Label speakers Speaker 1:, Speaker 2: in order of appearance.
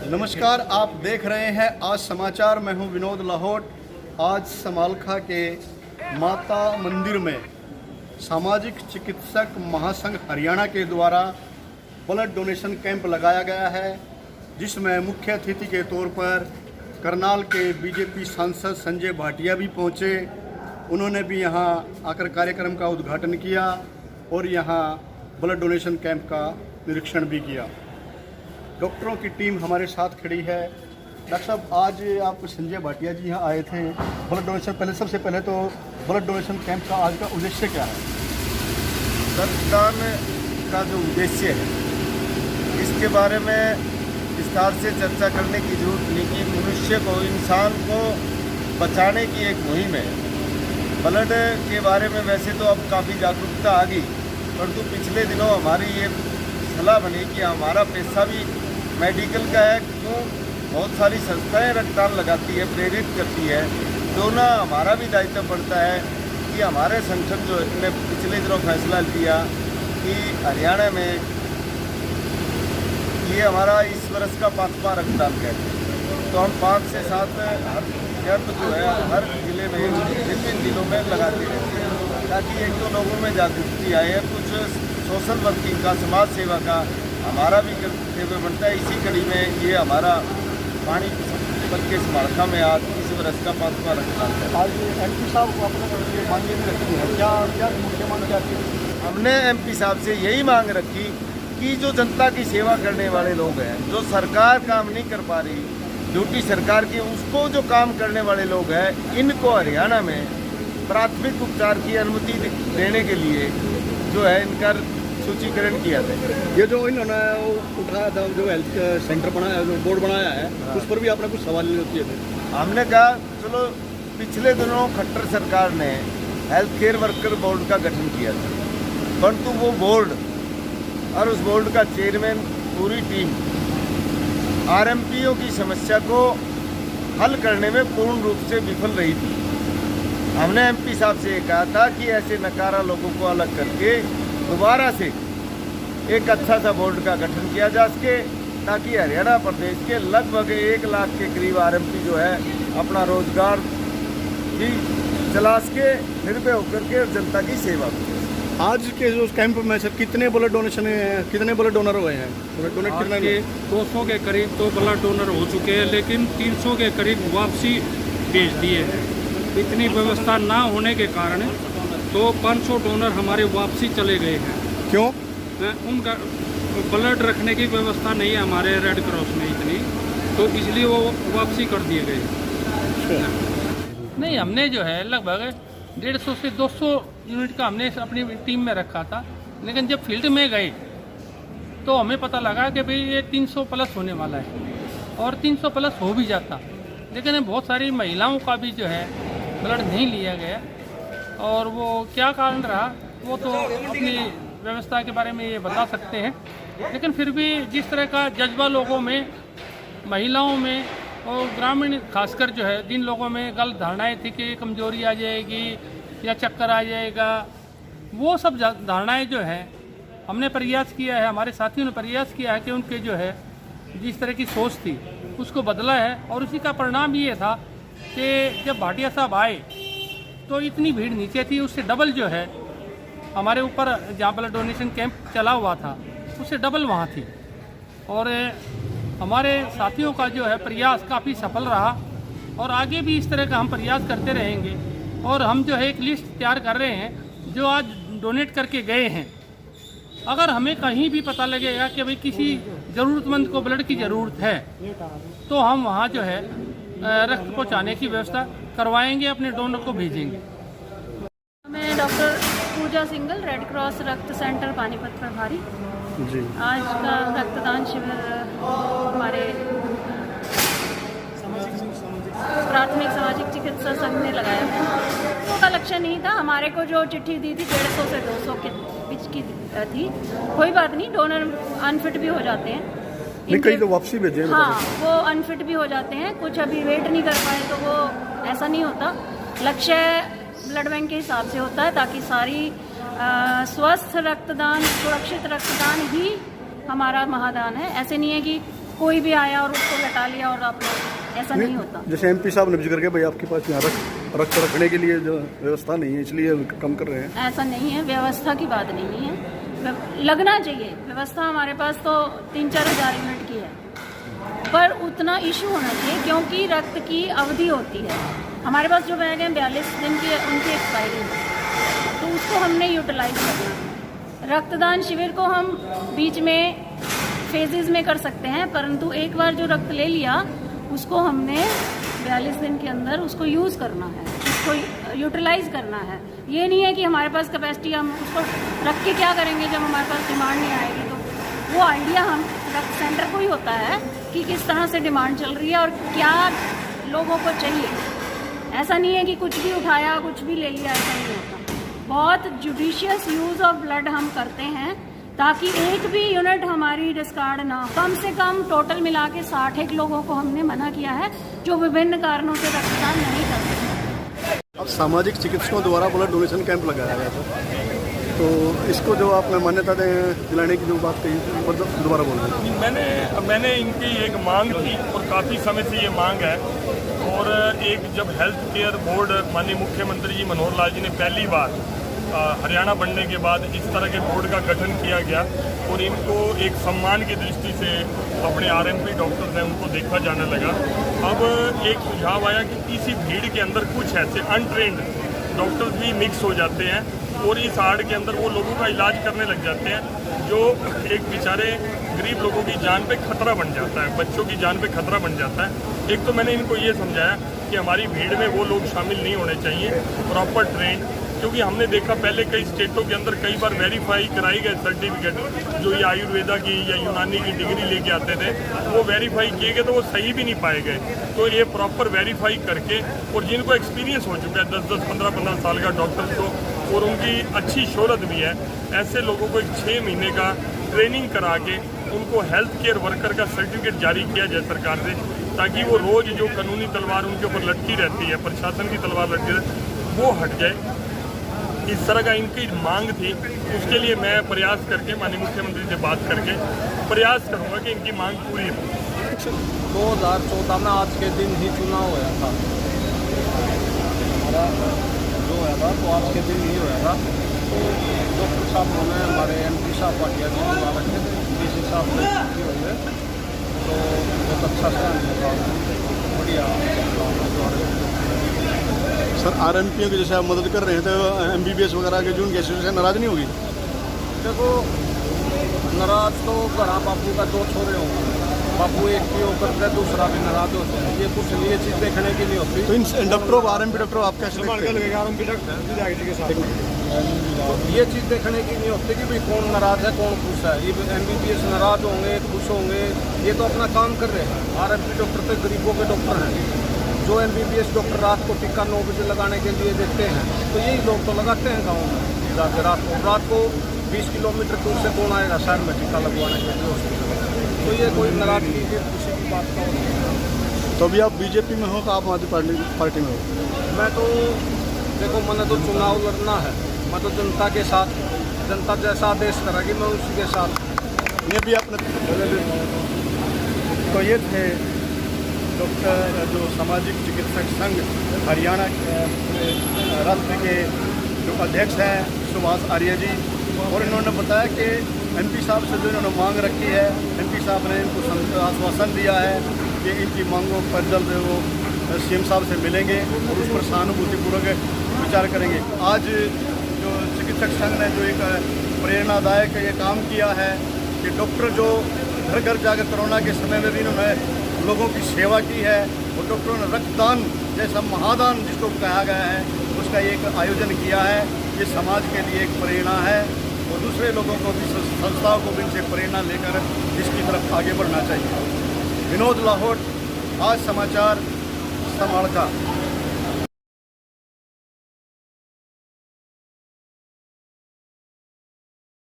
Speaker 1: नमस्कार, आप देख रहे हैं आज समाचार। मैं हूं विनोद लाहौट। आज समालखा के माता मंदिर में सामाजिक चिकित्सक महासंघ हरियाणा के द्वारा ब्लड डोनेशन कैंप लगाया गया है, जिसमें मुख्य अतिथि के तौर पर करनाल के बीजेपी सांसद संजय भाटिया भी पहुंचे। उन्होंने भी यहां आकर कार्यक्रम का उद्घाटन किया और यहां ब्लड डोनेशन कैंप का निरीक्षण भी किया। डॉक्टरों की टीम हमारे साथ खड़ी है। डॉक्टर साहब, आज आप संजय भाटिया जी यहाँ आए थे ब्लड डोनेशन। सबसे पहले तो ब्लड डोनेशन कैंप का आज का उद्देश्य क्या है?
Speaker 2: रक्तदान का जो उद्देश्य है इसके बारे में विस्तार से चर्चा करने की जरूरत नहीं कि मनुष्य को, इंसान को बचाने की एक मुहिम है। ब्लड के बारे में वैसे तो अब काफ़ी जागरूकता आ गई, परंतु पिछले दिनों हमारी ये सलाह बनी कि हमारा पैसा भी मेडिकल का है, क्यों बहुत सारी संस्थाएं रक्तदान लगाती है, प्रेरित करती है, तो ना हमारा भी दायित्व पड़ता है कि हमारे संगठन जो ने पिछले दिनों फैसला लिया कि हरियाणा में ये हमारा इस वर्ष का 5वां रक्तदान कैंप है, तो हम 5 से 7 हर कैंप जो है हर जिले में विभिन्न जिलों में लगाते रहते हैं, ताकि एक तो लोगों में जागृति आए, कुछ सोशल वर्किंग का, समाज सेवा का हमारा भी कर्तव्य बनता है। इसी कड़ी में ये हमारा पानी पद के समालखा में आज इस वर्ष का 5वां रक्तदान है।
Speaker 1: आज MP साहब को अपने मांगे भी रखी है, क्या मुख्य मांग क्या थी?
Speaker 2: हमने MP साहब से यही मांग रखी कि जो जनता की सेवा करने वाले लोग हैं, जो सरकार काम नहीं कर पा रही, ड्यूटी सरकार की, उसको जो काम करने वाले लोग हैं, इनको हरियाणा में प्राथमिक उपचार की अनुमति देने के लिए जो है इनका सूचीकरण किया था।
Speaker 1: ये जो इन्होंने उठाया था, जो हेल्थ सेंटर बनाया, जो बोर्ड बनाया है, उस पर भी आपने कुछ सवाल किए थे।
Speaker 2: हमने कहा चलो, पिछले दिनों खट्टर सरकार ने हेल्थ केयर वर्कर बोर्ड का गठन किया था, परंतु वो बोर्ड और उस बोर्ड का चेयरमैन, पूरी टीम RMPO की समस्या को हल करने में पूर्ण रूप से विफल रही थी। हमने MP साहब से कहा था कि ऐसे नकारा लोगों को अलग करके दोबारा से एक अच्छा सा बोर्ड का गठन किया जा सके, ताकि हरियाणा प्रदेश के लगभग 1 लाख के करीब RMP जो है अपना रोजगार भी चला सके, निर्भय होकर के जनता की सेवा करे।
Speaker 1: आज के जो कैंप में सर कितने ब्लड डोनर हुए हैं? डोनेट कितने?
Speaker 3: 200 के करीब तो ब्लड डोनर हो चुके हैं, लेकिन 300 के करीब वापसी भेज दिए हैं। इतनी व्यवस्था ना होने के कारण तो 500 डोनर हमारे वापसी चले गए हैं।
Speaker 1: क्यों?
Speaker 3: उनका ब्लड रखने की व्यवस्था नहीं है हमारे रेड क्रॉस में इतनी, तो इसलिए वो वापसी कर दिए गए। नहीं, हमने जो है लगभग 150 से 200 यूनिट का हमने अपनी टीम में रखा था, लेकिन जब फील्ड में गए तो हमें पता लगा कि भाई ये 300 प्लस होने वाला है, और 300 प्लस हो भी जाता, लेकिन बहुत सारी महिलाओं का भी जो है ब्लड नहीं लिया गया। और वो क्या कारण रहा वो तो अपनी व्यवस्था के बारे में ये बता सकते हैं, लेकिन फिर भी जिस तरह का जज्बा लोगों में, महिलाओं में और ग्रामीण खासकर जो है, जिन लोगों में गलत धारणाएं थी कि कमजोरी आ जाएगी या चक्कर आ जाएगा, वो सब धारणाएं जो है हमने प्रयास किया है, हमारे साथियों ने प्रयास किया है कि उनके जो है जिस तरह की सोच थी उसको बदला है। और उसी का परिणाम ये था कि जब भाटिया साहब आए तो इतनी भीड़ नीचे थी, उससे डबल जो है हमारे ऊपर जहाँ ब्लड डोनेशन कैंप चला हुआ था उससे डबल वहाँ थी। और हमारे साथियों का जो है प्रयास काफ़ी सफल रहा, और आगे भी इस तरह का हम प्रयास करते रहेंगे। और हम जो है एक लिस्ट तैयार कर रहे हैं जो आज डोनेट करके गए हैं। अगर हमें कहीं भी पता लगेगा कि भाई किसी ज़रूरतमंद को ब्लड की ज़रूरत है, तो हम वहाँ जो है रक्त पहुँचाने की व्यवस्था करवाएंगे, अपने डोनर को भेजेंगे।
Speaker 4: मैं डॉक्टर पूजा सिंगल, रेड क्रॉस रक्त सेंटर पानीपत प्रभारी जी। आज का रक्तदान शिविर हमारे प्राथमिक सामाजिक चिकित्सा संघ ने लगाया है। तो का लक्ष्य नहीं था, हमारे को जो चिट्ठी दी थी 150 से 200 के बीच की थी। कोई बात नहीं, डोनर अनफिट भी हो जाते हैं,
Speaker 1: कई तो वापसी भेजे।
Speaker 4: हाँ, वो अनफिट भी हो जाते हैं, कुछ अभी वेट नहीं कर पाए, तो वो ऐसा नहीं होता। लक्ष्य ब्लड बैंक के हिसाब से होता है, ताकि सारी स्वस्थ रक्तदान, सुरक्षित रक्तदान ही हमारा महादान है। ऐसे नहीं है कि कोई भी आया और उसको लटा लिया और अपना, ऐसा नहीं होता।
Speaker 1: जैसे एमपी साहब ने भी जिक्र किया भाई आपके पास यहाँ रक्त रखने के लिए जो व्यवस्था नहीं है इसलिए कम कर रहे हैं।
Speaker 4: ऐसा नहीं है, व्यवस्था की बात नहीं है, लगना चाहिए व्यवस्था। हमारे पास तो 3-4 हज़ार यूनिट की है, पर उतना इशू होना चाहिए क्योंकि रक्त की अवधि होती है। हमारे पास जो बैग हैं 42 दिन की उनकी एक्सपायरी है, तो उसको हमने यूटिलाइज करना है। रक्तदान शिविर को हम बीच में फेजेस में कर सकते हैं, परंतु एक बार जो रक्त ले लिया उसको हमने 42 दिन के अंदर उसको यूज़ करना है, उसको यूटिलाइज करना है। ये नहीं है कि हमारे पास कैपेसिटी, हम उसको रख के क्या करेंगे जब हमारे पास डिमांड नहीं आएगी। तो वो आइडिया हम रक्त सेंटर को ही होता है कि किस तरह से डिमांड चल रही है और क्या लोगों को चाहिए। ऐसा नहीं है कि कुछ भी उठाया कुछ भी ले लिया, ऐसा नहीं होता। बहुत जुडिशियस यूज़ ऑफ ब्लड हम करते हैं ताकि एक भी यूनिट हमारी डिस्कार्ड ना। कम से कम टोटल मिला के 61 लोगों को हमने मना किया है जो विभिन्न कारणों से रक्तदान नहीं कर सकते।
Speaker 1: अब सामाजिक चिकित्सकों द्वारा ब्लड डोनेशन कैंप लगाया गया था, तो इसको जो आपने मान्यता दिलाने की जो बात कही दोबारा बोल रहे
Speaker 5: मैंने इनकी एक मांग थी और काफ़ी समय से ये मांग है। और एक जब हेल्थ केयर बोर्ड माननीय मुख्यमंत्री जी मनोहर लाल जी ने पहली बार हरियाणा बनने के बाद इस तरह के बोर्ड का गठन किया गया और इनको एक सम्मान की दृष्टि से अपने आरएमपी डॉक्टर्स हैं उनको देखा जाने लगा। अब एक सुझाव आया कि इसी भीड़ के अंदर कुछ ऐसे अनट्रेंड डॉक्टर्स भी मिक्स हो जाते हैं और इस आड़ के अंदर वो लोगों का इलाज करने लग जाते हैं जो एक बेचारे गरीब लोगों की जान पे खतरा बन जाता है, बच्चों की जान पे खतरा बन जाता है। एक तो मैंने इनको ये समझाया कि हमारी भीड़ में वो लोग शामिल नहीं होने चाहिए, प्रॉपर ट्रेंड, क्योंकि हमने देखा पहले कई स्टेटों के अंदर कई बार वेरीफाई कराई गए सर्टिफिकेट जो ये आयुर्वेदा की या यूनानी की डिग्री लेके आते थे, वो वेरीफाई किए गए तो वो सही भी नहीं पाए गए। तो ये प्रॉपर वेरीफाई करके और जिनको एक्सपीरियंस हो चुका है 10-10, 15-15 साल का डॉक्टर्स को और उनकी अच्छी शोहरत भी है, ऐसे लोगों को एक 6 महीने का ट्रेनिंग करा के उनको हेल्थ केयर वर्कर का सर्टिफिकेट जारी किया जाए सरकार से, ताकि वो रोज़ जो कानूनी तलवार उनके ऊपर लटकी रहती है, प्रशासन की तलवार लटकी रहती है, वो हट जाए। इस तरह का इनकी मांग थी, उसके लिए मैं प्रयास करके माननीय मुख्यमंत्री से बात करके प्रयास करूंगा कि इनकी मांग पूरी हो।
Speaker 6: 2014 में आज के दिन ही चुनाव होया था, हमारा जो होया था तो आज के दिन ही होया था। तो डॉक्टर साहब ने हमारे MP साहब पाटिया जी बुला रखे थे, DC साहब ने छुट्टी हुई है, तो बहुत अच्छा से बढ़िया।
Speaker 1: सर आरएमपीओ की जैसे आप मदद कर रहे हैं तो MBBS वगैरह के जो उनकी एसोसिएशन नाराज नहीं होगी?
Speaker 6: देखो नाराज तो घरा बापू का 2 छोरे होंगे, बापू एक की होकर के दूसरा भी नाराज होते हैं, ये कुछ ये चीज़ देखने की नहीं होती।
Speaker 1: तो इन डॉक्टरों RMP डॉक्टरों आप कैसे
Speaker 6: तो ये चीज़ देखने की नहीं होती कि भाई कौन नाराज है कौन खुश है। ये MBBS नाराज होंगे खुश होंगे, ये तो अपना काम कर रहे हैं। RMP डॉक्टर तो गरीबों के डॉक्टर हैं, जो MBBS डॉक्टर रात को टीका 9 बजे लगाने के लिए देते हैं, तो यही लोग तो लगाते हैं गाँव में जाकर रात को 20 किलोमीटर दूर से कौन आएगा शहर में टीका लगवाने के लिए हॉस्पिटल। तो ये कोई नाराजगी की किसी की बात का नहीं है।
Speaker 1: तो अभी आप BJP में हो कि आप आम आदमी पार्टी में हो?
Speaker 6: मैं तो देखो मैंने तो चुनाव लड़ना है, मैं तो जनता के साथ, जनता जैसा आदेश करेगी मैं उसी के साथ।
Speaker 1: ये भी आपने तो ये थे डॉक्टर जो सामाजिक चिकित्सक संघ हरियाणा राष्ट्र के जो अध्यक्ष हैं सुभाष आर्य जी, और इन्होंने बताया कि MP साहब से जो इन्होंने मांग रखी है, MP साहब ने इनको आश्वासन दिया है कि इनकी मांगों पर जल्द वो CM साहब से मिलेंगे और उस पर सहानुभूतिपूर्वक विचार करेंगे। आज जो चिकित्सक संघ ने जो एक प्रेरणादायक ये काम किया है कि डॉक्टर जो घर घर जाकर कोरोना के समय में भी इन्होंने लोगों की सेवा की है, और डॉक्टरों ने रक्तदान जैसा महादान जिसको कहा गया है उसका एक आयोजन किया है। ये समाज के लिए एक प्रेरणा है और दूसरे लोगों को भी, संस्थाओं को भी इनसे प्रेरणा लेकर इसकी तरफ आगे बढ़ना चाहिए। विनोद लाहौट, आज समाचार, समालखा।